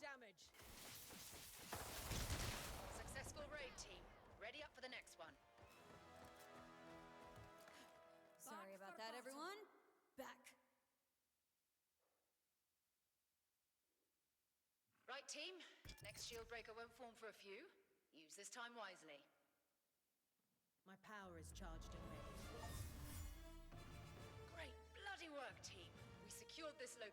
damage. Successful raid, team. Ready up for the next one. Sorry about that, everyone. Back. Right, team. Next shield breaker won't form for a few. Use this time wisely. My power is charged and ready. Great bloody work, team. We secured this location.